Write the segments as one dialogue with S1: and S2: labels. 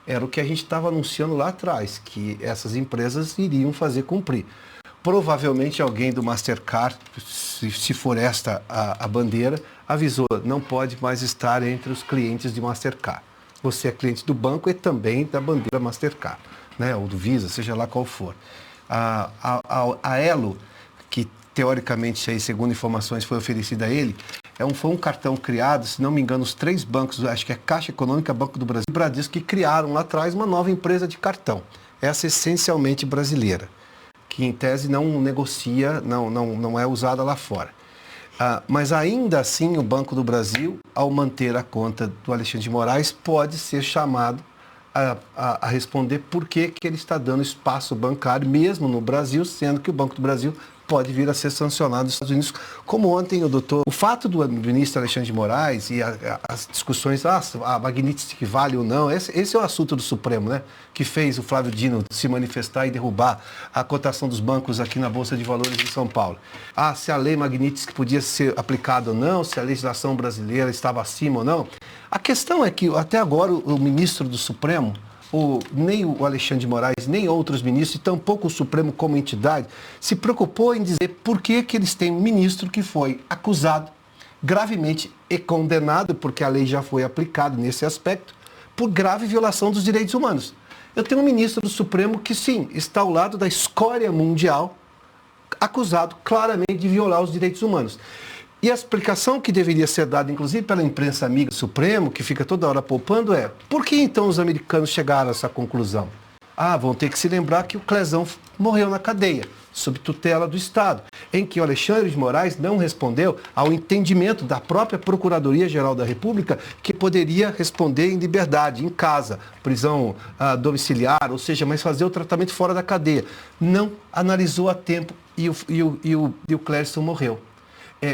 S1: Era o que a gente estava anunciando lá atrás, que essas empresas iriam fazer cumprir. Provavelmente alguém do Mastercard, se for esta a bandeira, avisou, não pode mais estar entre os clientes de Mastercard. Você é cliente do banco e também da bandeira Mastercard, né? Ou do Visa, seja lá qual for. A Elo, que teoricamente, aí, segundo informações, foi oferecida a ele, foi um cartão criado, se não me engano, os 3 bancos, acho que é Caixa Econômica, Banco do Brasil e Bradesco, que criaram lá atrás uma nova empresa de cartão. Essa essencialmente brasileira, que em tese não negocia, não é usada lá fora. Mas ainda assim o Banco do Brasil, ao manter a conta do Alexandre de Moraes, pode ser chamado a responder por que ele está dando espaço bancário, mesmo no Brasil, sendo que o Banco do Brasil pode vir a ser sancionado nos Estados Unidos, como ontem o fato do ministro Alexandre de Moraes e as discussões, a Magnitsky vale ou não, esse é o assunto do Supremo, né? Que fez o Flávio Dino se manifestar e derrubar a cotação dos bancos aqui na Bolsa de Valores de São Paulo. Se a lei Magnitsky podia ser aplicada ou não, se a legislação brasileira estava acima ou não. A questão é que até agora o ministro do Supremo, nem o Alexandre de Moraes, nem outros ministros, e tampouco o Supremo como entidade, se preocupou em dizer por que eles têm um ministro que foi acusado gravemente e condenado, porque a lei já foi aplicada nesse aspecto, por grave violação dos direitos humanos. Eu tenho um ministro do Supremo que, sim, está ao lado da escória mundial, acusado claramente de violar os direitos humanos. E a explicação que deveria ser dada, inclusive pela imprensa amiga do Supremo, que fica toda hora poupando, é: por que então os americanos chegaram a essa conclusão? Vão ter que se lembrar que o Clesão morreu na cadeia, sob tutela do Estado, em que o Alexandre de Moraes não respondeu ao entendimento da própria Procuradoria-Geral da República, que poderia responder em liberdade, em casa, prisão domiciliar, ou seja, mas fazer o tratamento fora da cadeia. Não analisou a tempo e o Clesão morreu.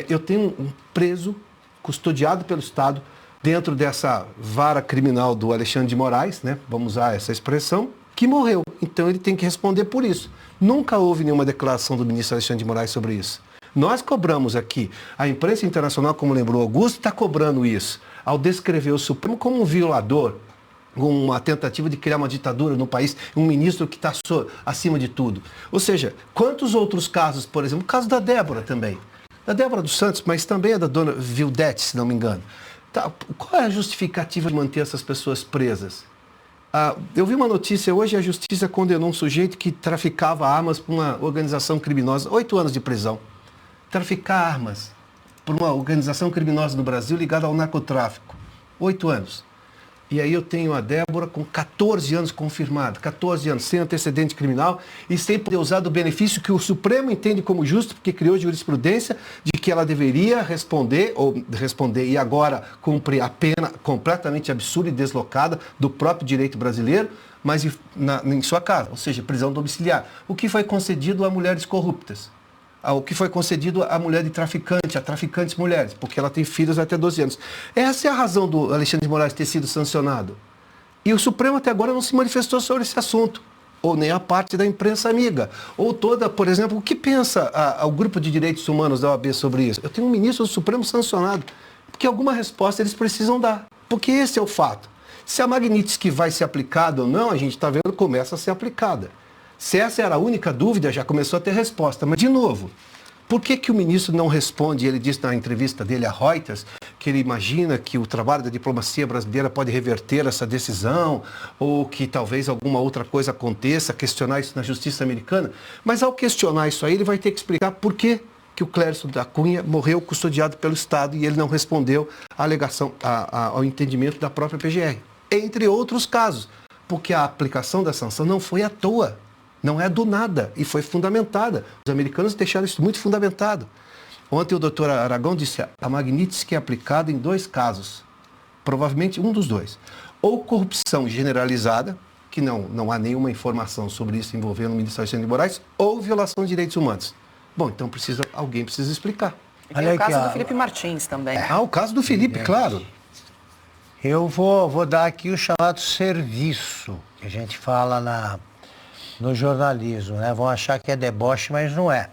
S1: Eu tenho um preso, custodiado pelo Estado, dentro dessa vara criminal do Alexandre de Moraes, né? Vamos usar essa expressão, que morreu. Então ele tem que responder por isso. Nunca houve nenhuma declaração do ministro Alexandre de Moraes sobre isso. Nós cobramos aqui. A imprensa internacional, como lembrou Augusto, está cobrando isso, ao descrever o Supremo como um violador, uma tentativa de criar uma ditadura no país, um ministro que está acima de tudo. Ou seja, quantos outros casos, por exemplo, o caso da Débora também. Da Débora dos Santos, mas também é da dona Vildete, se não me engano. Qual é a justificativa de manter essas pessoas presas? Eu vi uma notícia hoje, a justiça condenou um sujeito que traficava armas por uma organização criminosa, 8 anos de prisão. Traficar armas por uma organização criminosa no Brasil ligada ao narcotráfico, 8 anos. E aí eu tenho a Débora com 14 anos confirmada, 14 anos, sem antecedente criminal e sem poder usar do benefício que o Supremo entende como justo, porque criou jurisprudência de que ela deveria responder e agora cumprir a pena completamente absurda e deslocada do próprio direito brasileiro, mas em sua casa, ou seja, prisão domiciliar. O que foi concedido a mulheres corruptas. O que foi concedido à mulher de traficante, a traficantes mulheres, porque ela tem filhos até 12 anos. Essa é a razão do Alexandre de Moraes ter sido sancionado. E o Supremo até agora não se manifestou sobre esse assunto, ou nem a parte da imprensa amiga, ou toda, por exemplo, o que pensa o grupo de direitos humanos da OAB sobre isso? Eu tenho um ministro do Supremo sancionado, porque alguma resposta eles precisam dar, porque esse é o fato. Se a Magnitsky vai ser aplicada ou não, a gente está vendo que começa a ser aplicada. Se essa era a única dúvida, já começou a ter resposta. Mas, de novo, por que o ministro não responde? Ele disse na entrevista dele a Reuters que ele imagina que o trabalho da diplomacia brasileira pode reverter essa decisão ou que talvez alguma outra coisa aconteça, questionar isso na justiça americana. Mas, ao questionar isso aí, ele vai ter que explicar por que o Clércio da Cunha morreu custodiado pelo Estado e ele não respondeu à alegação, ao entendimento da própria PGR. Entre outros casos, porque a aplicação da sanção não foi à toa. Não é do nada e foi fundamentada. Os americanos deixaram isso muito fundamentado. Ontem o doutor Aragão disse a Magnitsky é aplicada em 2 casos. Provavelmente um dos 2. Ou corrupção generalizada, que não há nenhuma informação sobre isso envolvendo o ministro Alexandre de Moraes, ou violação de direitos humanos. Bom, então alguém precisa explicar.
S2: E tem o caso do Felipe Martins também.
S1: O caso do Felipe, claro.
S3: Eu vou dar aqui o chamado serviço, que a gente fala no jornalismo, né? Vão achar que é deboche, mas não é.